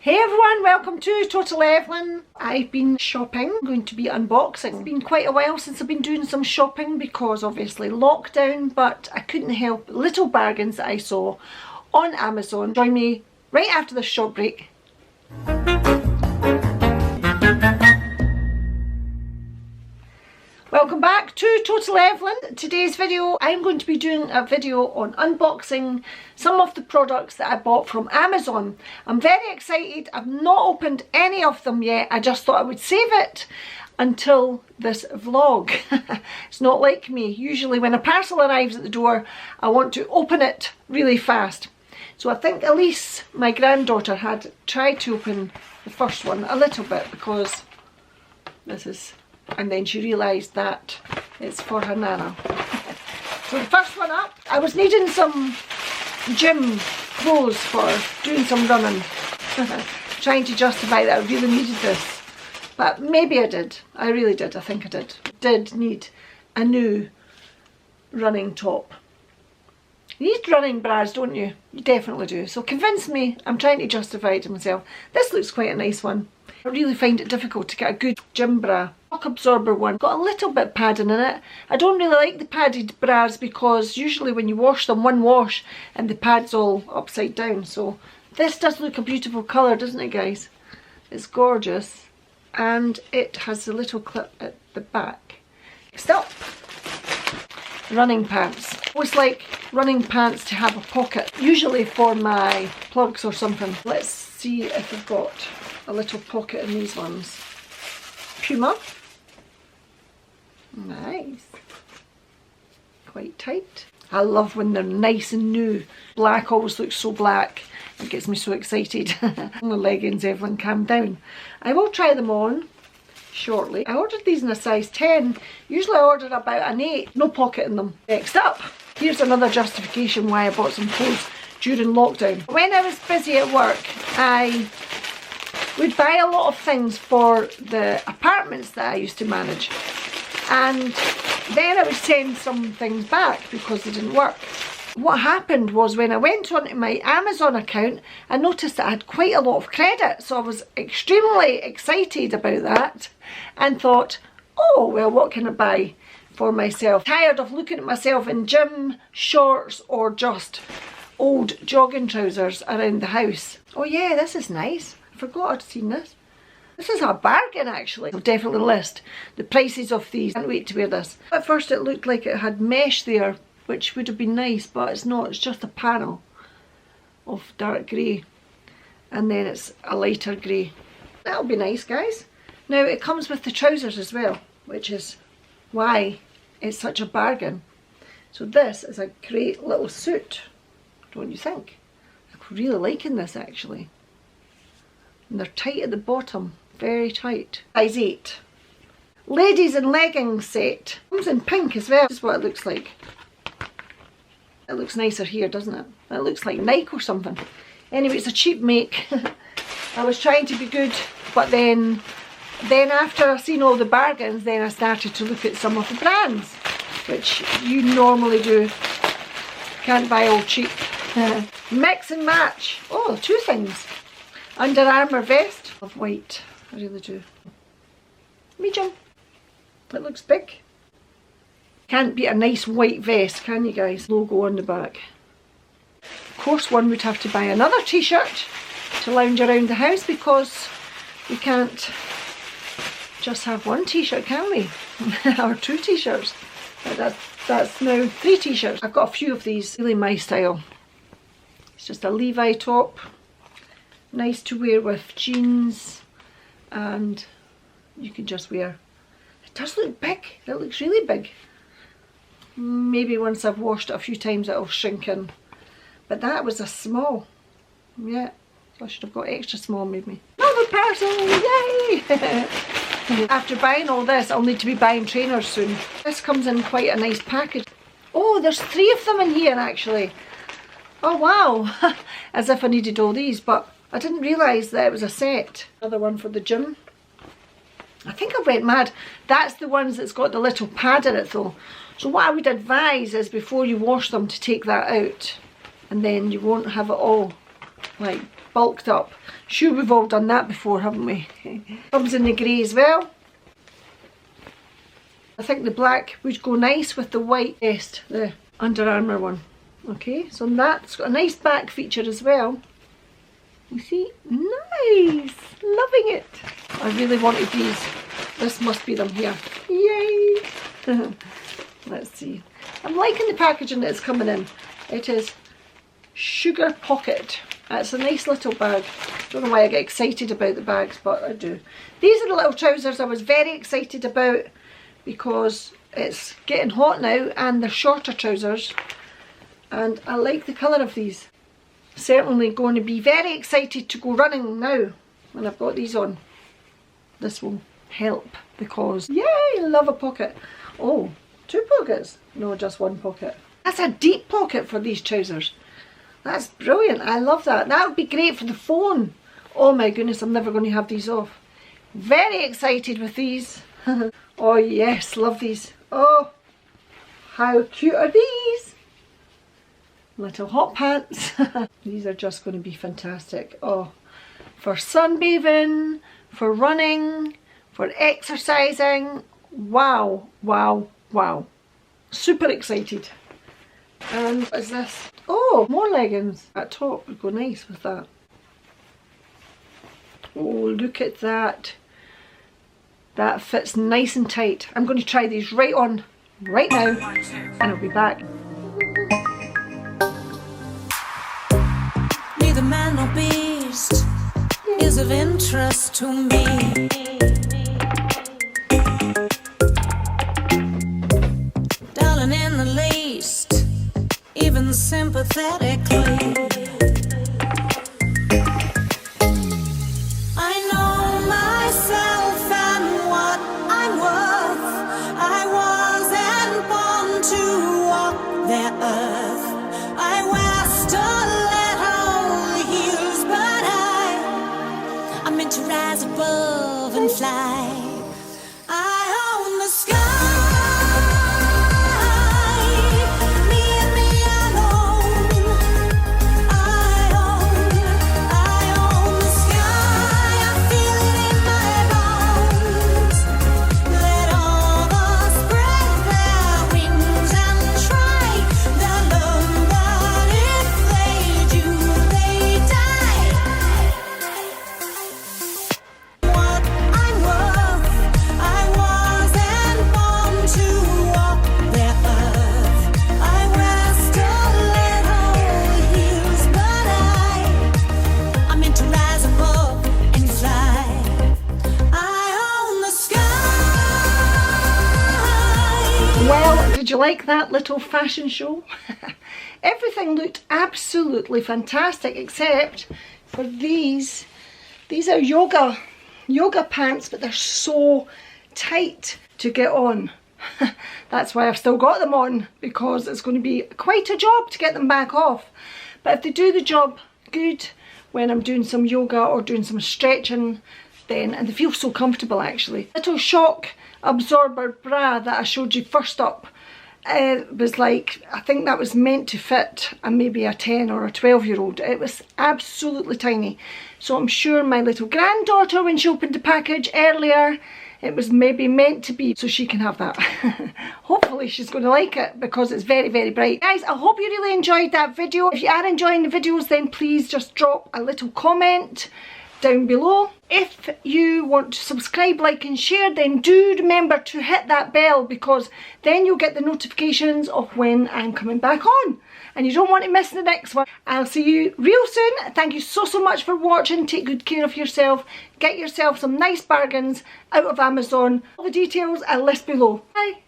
Hey everyone, welcome to Total Evelyn. I've been shopping, I'm going to be unboxing. It's been quite a while since I've been doing some shopping because obviously lockdown, but I couldn't help little bargains that I saw on Amazon. Join me right after this short break. Welcome back to Total Evelyn. Today's video, I'm going to be doing a video on unboxing some of the products that I bought from Amazon. I'm very excited. I've not opened any of them yet. I just thought I would save it until this vlog. It's not like me. Usually when a parcel arrives at the door, I want to open it really fast. So I think Elise, my granddaughter, had tried to open the first one a little bit because this is... and then she realised that it's for her nana. So the first one up, I was needing some gym clothes for doing some running. Trying to justify that I really needed this. But maybe I did. I really did. I think I did. Did need a new running top. You need running bras, don't you? You definitely do. So convince me. I'm trying to justify it to myself. This looks quite a nice one. I really find it difficult to get a good gym bra. Shock absorber one. Got a little bit padding in it. I don't really like the padded bras because usually when you wash them, one wash and the pad's all upside down. So this does look a beautiful colour, doesn't it, guys? It's gorgeous. And it has a little clip at the back. Next up, running pants. I always like running pants to have a pocket, usually for my plugs or something. Let's see if I've got a little pocket in these ones. Puma. Nice. Quite tight. I love when they're nice and new. Black always looks so black. It gets me so excited. The leggings, Evelyn, calm down. I will try them on shortly. I ordered these in a size 10. Usually I order about an 8. No pocket in them. Next up, here's another justification why I bought some clothes during lockdown. When I was busy at work, I would buy a lot of things for the apartments that I used to manage, and then I would send some things back because they didn't work. What happened was when I went onto my Amazon account, I noticed that I had quite a lot of credit, so I was extremely excited about that and thought, oh well, what can I buy for myself? Tired of looking at myself in gym shorts or just old jogging trousers around the house. Oh yeah, this is nice. I forgot I'd seen this. This is a bargain actually. I'll definitely list the prices of these. Can't wait to wear this. At first it looked like it had mesh there, which would have been nice, but it's not. It's just a panel of dark grey. And then it's a lighter grey. That'll be nice, guys. Now it comes with the trousers as well, which is why it's such a bargain. So this is a great little suit, don't you think? I'm really liking this actually. And they're tight at the bottom, very tight. Size 8. Ladies and leggings set. Comes in pink as well. This is what it looks like. It looks nicer here, doesn't it? It looks like Nike or something. Anyway, it's a cheap make. I was trying to be good, but then after I've seen all the bargains, then I started to look at some of the brands, which you normally do. Can't buy all cheap. Mix and match. Oh, 2 things. Under Armour vest of white. I really do. Medium. It looks big. Can't beat a nice white vest, can you guys? Logo on the back. Of course, one would have to buy another t-shirt to lounge around the house because we can't just have one t-shirt, can we? Or 2 t-shirts. That's now 3 t-shirts. I've got a few of these. Really my style. It's just a Levi top. Nice to wear with jeans, and you can just wear. It does look big. It looks really big. Maybe once I've washed it a few times it'll shrink in. But that was a small. Yeah, I should have got extra small maybe. Another parcel! Yay! After buying all this, I'll need to be buying trainers soon. This comes in quite a nice package. Oh, there's 3 of them in here actually. Oh wow! As if I needed all these, but I didn't realise that it was a set. Another one for the gym. I think I went mad. That's the ones that's got the little pad in it though. So what I would advise is before you wash them to take that out, and then you won't have it all like bulked up. Sure, we've all done that before, haven't we? Comes in the grey as well. I think the black would go nice with the white vest, the Under Armour one. Okay, so that's got a nice back feature as well. You see? Nice! Loving it! I really wanted these. This must be them here. Yay! Let's see. I'm liking the packaging that's coming in. It is Sugarpocket. It's a nice little bag. Don't know why I get excited about the bags, but I do. These are the little trousers I was very excited about because it's getting hot now and they're shorter trousers. And I like the colour of these. Certainly going to be very excited to go running now when I've got these on. This will help because, yay, love a pocket. Oh, 2 pockets? No, just 1 pocket. That's a deep pocket for these trousers. That's brilliant. I love that. That would be great for the phone. Oh my goodness, I'm never going to have these off. Very excited with these. Oh yes, love these. Oh, how cute are these? Little hot pants. These are just going to be fantastic. Oh, for sunbathing, for running, for exercising. Wow, wow, wow. Super excited. And what is this? Oh, more leggings. That top would go nice with that. Oh, look at that. That fits nice and tight. I'm going to try these right on right now and I'll be back. Neither man nor beast is of interest to me. Darling, in the least, even sympathetically. I know myself and what I'm worth. I wasn't born to walk their earth. I wear stiletto heels, but I'm meant to rise above and fly. I own the sky. Well, did you like that little fashion show? Everything looked absolutely fantastic except for these. These are yoga pants, but they're so tight to get on. That's why I've still got them on, because it's going to be quite a job to get them back off. But if they do the job good when I'm doing some yoga or doing some stretching, then, and they feel so comfortable actually. Little shock absorber bra that I showed you first up, was like, I think that was meant to fit maybe a 10 or a 12-year-old. It was absolutely tiny. So I'm sure my little granddaughter, when she opened the package earlier, it was maybe meant to be so she can have that. Hopefully she's going to like it because it's very, very bright. Guys, I hope you really enjoyed that video. If you are enjoying the videos, then please just drop a little comment down below. If you want to subscribe, like and share, then do remember to hit that bell, because then you'll get the notifications of when I'm coming back on and you don't want to miss the next one. I'll see you real soon. Thank you so much for watching. Take good care of yourself. Get yourself some nice bargains out of Amazon. All the details are listed below. Bye.